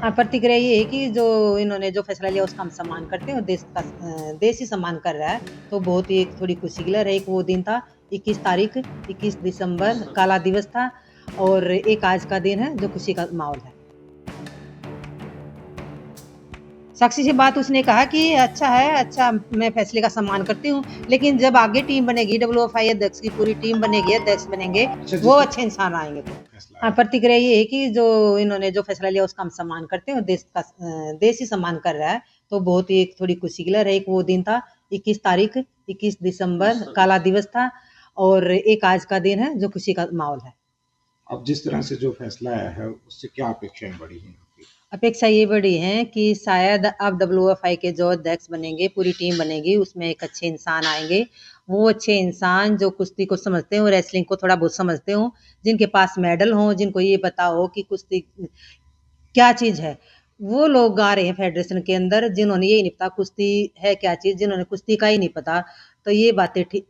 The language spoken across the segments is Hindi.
प्रतिक्रिया ये है कि जो इन्होंने जो फैसला लिया उसका हम सम्मान करते हैं और देश ही सम्मान कर रहा है। तो बहुत ही एक थोड़ी खुशी की लहर है। एक वो दिन था 21 तारीख 21 दिसंबर काला दिवस था और एक आज का दिन है जो खुशी का माहौल है। साक्षी से बात उसने कहा कि अच्छा है, अच्छा मैं फैसले का सम्मान करती हूँ, लेकिन जब आगे टीम बनेगी डब्ल्यूएफआई अध्यक्ष की पूरी टीम बनेगी, अध्यक्ष बनेंगे, वो अच्छे इंसान आएंगे तो। हाँ, प्रतिक्रिया ये है कि जो इन्होंने जो फैसला लिया उसका हम सम्मान करते हैं और देश ही सम्मान कर रहा है। तो बहुत ही एक थोड़ी खुशी की लहर है। एक वो दिन था 21 तारीख 21 दिसंबर काला दिवस था और एक आज का दिन है जो खुशी का माहौल है। अब जिस तरह से जो फैसला आया है उससे क्या अपेक्षाएं बढ़ी हैं? अपेक्षा ये बड़ी है कि शायद अब डब्ल्यूएफआई के जो अध्यक्ष बनेंगे, पूरी टीम बनेगी, उसमें एक अच्छे इंसान आएंगे। वो अच्छे इंसान जो कुश्ती को समझते हो, रेसलिंग को थोड़ा बहुत समझते हो, जिनके पास मेडल हो, जिनको ये पता हो कि कुश्ती क्या चीज़ है। वो लोग आ रहे हैं फेडरेशन के अंदर जिन्होंने ये नहीं पता कुश्ती है क्या चीज़, जिन्होंने कुश्ती का ही नहीं पता। तो ये बातें ठीक,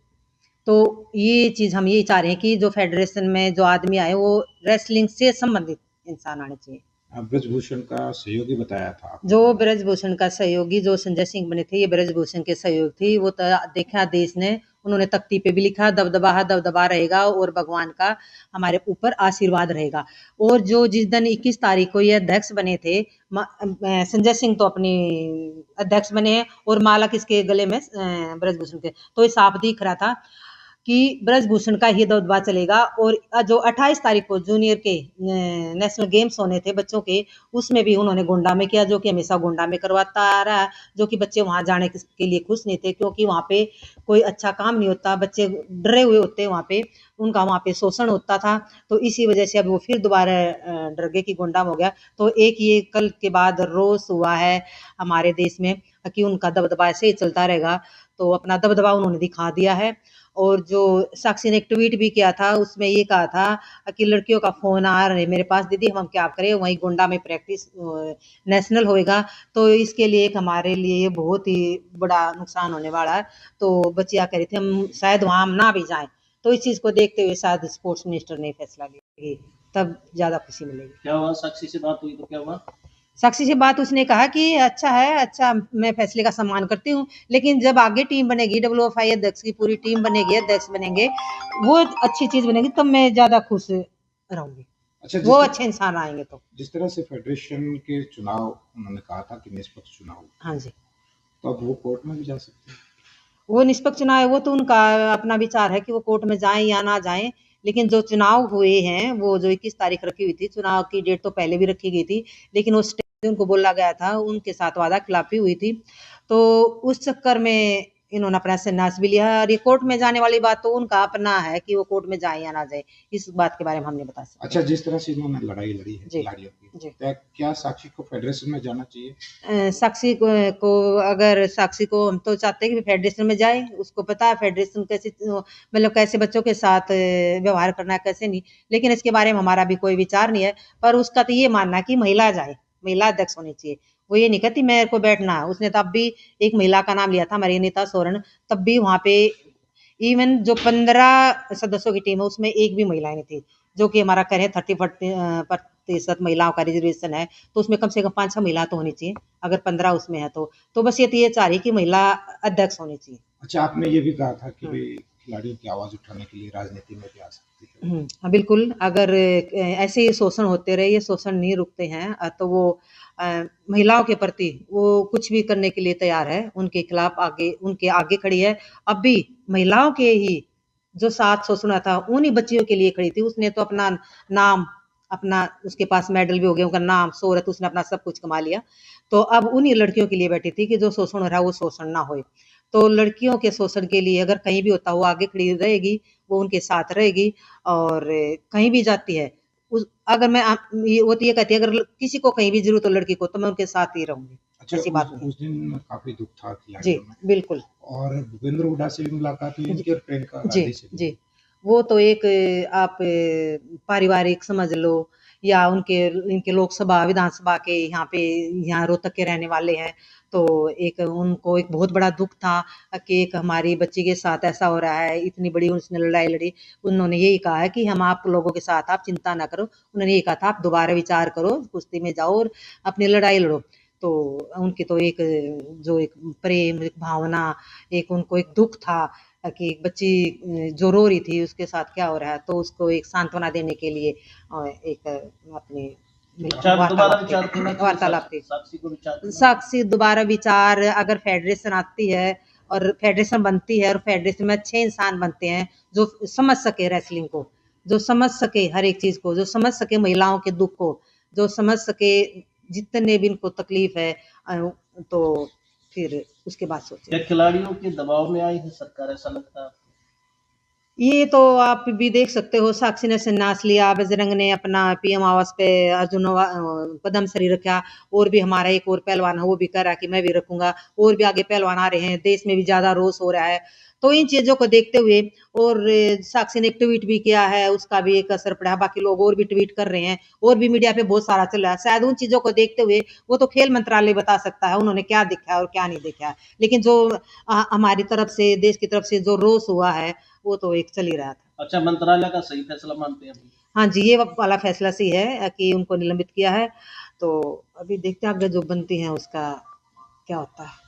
तो ये चीज़ हम यही चाह रहे हैं कि जो फेडरेशन में जो आदमी आए वो रेसलिंग से संबंधित इंसान आने चाहिए। ब्रजभूषण का सहयोगी बताया था जो ब्रजभूषण का सहयोगी जो संजय सिंह बने थे, ये ब्रजभूषण के सहयोग थी। वो देखा देश ने, उन्होंने तख्ती पे भी लिखा दबदबा रहेगा और भगवान का हमारे ऊपर आशीर्वाद रहेगा। और जो जिस दिन 21 तारीख को ये अध्यक्ष बने थे, संजय सिंह तो अपनी अध्यक्ष बने हैं और माला किसके गले में, ब्रजभूषण के। तो ये साफ दिख रहा था कि ब्रजभूषण का ही दबदबा चलेगा। और जो 28 तारीख को जूनियर के नेशनल गेम्स होने थे बच्चों के, उसमें भी उन्होंने गोंडा में किया, जो कि हमेशा गोंडा में करवाता आ रहा है। जो कि बच्चे वहां जाने के लिए खुश नहीं थे, क्योंकि वहां पे कोई अच्छा काम नहीं होता, बच्चे डरे हुए होते वहां पे, उनका वहां पे शोषण होता था। तो इसी वजह से अब वो फिर दोबारा डर गए कि गोंडा में हो गया। तो एक ये कल के बाद रोष हुआ है हमारे देश में कि उनका दबदबा ऐसे ही चलता रहेगा। तो अपना दबदबा उन्होंने दिखा दिया है। और जो साक्षी ने एक ट्वीट भी किया था, उसमें ये कहा था कि लड़कियों का फोन आ रहे मेरे पास, दीदी हम क्या करें, वहीं गोंडा में प्रैक्टिस नेशनल होएगा, तो इसके लिए एक हमारे लिए ये बहुत ही बड़ा नुकसान होने वाला है। तो बच्चियां कह रही थी हम शायद वहां हम ना भी जाएं। तो इस चीज को देखते हुए शायद स्पोर्ट्स मिनिस्टर ने फैसला लिया, तब ज्यादा खुशी मिलेगी। क्या हुआ, साक्षी से बात हुई तो क्या हुआ? साक्षी से बात उसने कहा कि अच्छा है, अच्छा मैं फैसले का सम्मान करती हूँ, लेकिन जब आगे टीम बनेगी डब्ल्यूएफआई अध्यक्ष की पूरी टीम बनेगी, अध्यक्ष बनेंगे, वो अच्छी चीज बनेगी, तब मैं ज्यादा खुश रहूंगी। अच्छा, वो अच्छे इंसान आएंगे तो। जिस तरह से फेडरेशन के चुनाव उन्होंने कहा था कि निष्पक्ष चुनाव, हाँ जी, तो अब वो कोर्ट में भी जा सकते हैं। वो निष्पक्ष चुनाव है, वो तो उनका अपना विचार है कि वो कोर्ट में जाएं या ना जाएं। लेकिन जो चुनाव हुए हैं, वो जो 21 तारीख रखी हुई थी, चुनाव की डेट तो पहले भी रखी गई थी, लेकिन उस टाइम उनको बोला गया था, उनके साथ वादा खिलाफी हुई थी। तो उस चक्कर में इन्होंने अपना संन्यास भी लिया। और ये कोर्ट में जाने वाली बात तो उनका अपना है कि वो कोर्ट में जाए या ना जाए, इस बात के बारे में हम नहीं बता सकते। अच्छा, जिस तरह से इन्होंने लड़ाई लड़ी है खिलाड़ियों की, जी। क्या साक्षी को फेडरेशन में जाना चाहिए? साक्षी को अगर साक्षी को हम तो चाहते हैं कि फेडरेशन में जाए, उसको पता है फेडरेशन कैसे, मतलब कैसे बच्चों के साथ व्यवहार करना है, कैसे नहीं। लेकिन इसके बारे में हमारा भी कोई विचार नहीं है, पर उसका तो ये मानना है कि महिला जाए, महिला अध्यक्ष होनी चाहिए। वो ये नहीं कहती मेरे को बैठना है। उसने तब भी एक महिला का नाम लिया था, हमारी अनीता सोरेन, तब भी वहां पे इवन जो 15 सदस्यों की टीम है उसमें एक भी महिलाएं नहीं थी। जो कि हमारा कह रहे 30% महिलाओं का रिजर्वेशन है, तो उसमें कम से कम 5-6 महिला तो होनी चाहिए, अगर 15 उसमें है तो बस ये चाह रही कि महिला अध्यक्ष होनी चाहिए। अच्छा, आपने ये भी कहा था कि भाई खिलाड़ियों की आवाज उठाने के लिए राजनीति में भी आ सकती है। हाँ, बिल्कुल। अगर ऐसे ही शोषण होते रहे, ये शोषण नहीं रुकते हैं, तो वो महिलाओं के प्रति वो कुछ भी करने के लिए तैयार है, उनके खिलाफ उनके आगे खड़ी है। अब भी महिलाओं के ही जो साथ शोषण था, उन्हीं बच्चियों के लिए खड़ी थी। उसने तो अपना नाम, अपना उसके पास मेडल भी हो गया, उनका नाम, शोहरत, उसने अपना सब कुछ कमा लिया। तो अब उन्हीं लड़कियों के लिए बैठी थी कि जो शोषण हो रहा है वो शोषण ना होए। तो लड़कियों के शोषण के लिए अगर कहीं भी होता वो आगे खड़ी रहेगी, वो उनके साथ रहेगी। और कहीं भी जाती है, अगर मैं वो तो ये कहती है अगर किसी को कहीं भी जरूरत हो लड़की को, तो मैं उनके साथ ही रहूंगी। अच्छा, ऐसी बात नहीं। उस दिन काफी दुख था जी खिलाड़ियों में। बिल्कुल। और भूपेंद्र हुड्डा से भी मुलाकात हुई उनकी और प्रियंका जी गांधी से भी। जी, वो तो एक आप पारिवारिक समझ लो या इनके लोकसभा विधानसभा के यहाँ रोहतक के रहने वाले हैं, तो उनको एक बहुत बड़ा दुख था कि एक हमारी बच्ची के साथ ऐसा हो रहा है, इतनी बड़ी उसने लड़ाई लड़ी। उन्होंने यही कहा है कि हम आप लोगों के साथ, आप चिंता ना करो। उन्होंने ये कहा था आप दोबारा विचार करो, कुश्ती में जाओ और अपनी लड़ाई लड़ो। तो उनकी तो एक जो एक प्रेम, एक भावना, एक उनको एक दुख था कि एक बच्ची जो रो रही थी उसके साथ क्या हो रहा है, तो उसको एक सांत्वना देने के लिए एक अपनी दोबारा विचार करना चाहिए वार्तालाप थी। साक्षी को विचार साक्षी दोबारा विचार, अगर फेडरेशन आती है और फेडरेशन बनती है और फेडरेशन में अच्छे इंसान बनते हैं जो समझ सके रेसलिंग को, जो समझ सके हर एक चीज को, जो समझ सके महिलाओं के दुख को, जो समझ सके जितने भी इनको तकलीफ है, तो फिर उसके बाद सोचे। क्या खिलाड़ियों के दबाव में आई है सरकार, ऐसा लगता है? ये तो आप भी देख सकते हो, साक्षी ने संन्यास लिया, बजरंग ने अपना पीएम आवास पे अर्जुन पद्मश्री रखा, और भी हमारा एक और पहलवान है वो भी कह रहा है कि मैं भी रखूंगा, और भी आगे पहलवान आ रहे हैं, देश में भी ज्यादा रोष हो रहा है। तो इन चीजों को देखते हुए, और साक्षी ने एक ट्वीट भी किया है, उसका भी एक असर पड़ा है, बाकी लोग और भी ट्वीट कर रहे हैं, और भी मीडिया पे बहुत सारा चल रहा है। शायद उन चीजों को देखते हुए, वो तो खेल मंत्रालय बता सकता है उन्होंने क्या देखा है और क्या नहीं देखा है, लेकिन जो हमारी तरफ से, देश की तरफ से जो रोष हुआ है वो तो एक चल ही रहा था। अच्छा, मंत्रालय का सही फैसला मानते हैं अभी? हाँ जी, ये वाला फैसला सही है कि उनको निलंबित किया है, तो अभी देखते हैं आगे जो बनती है उसका क्या होता है।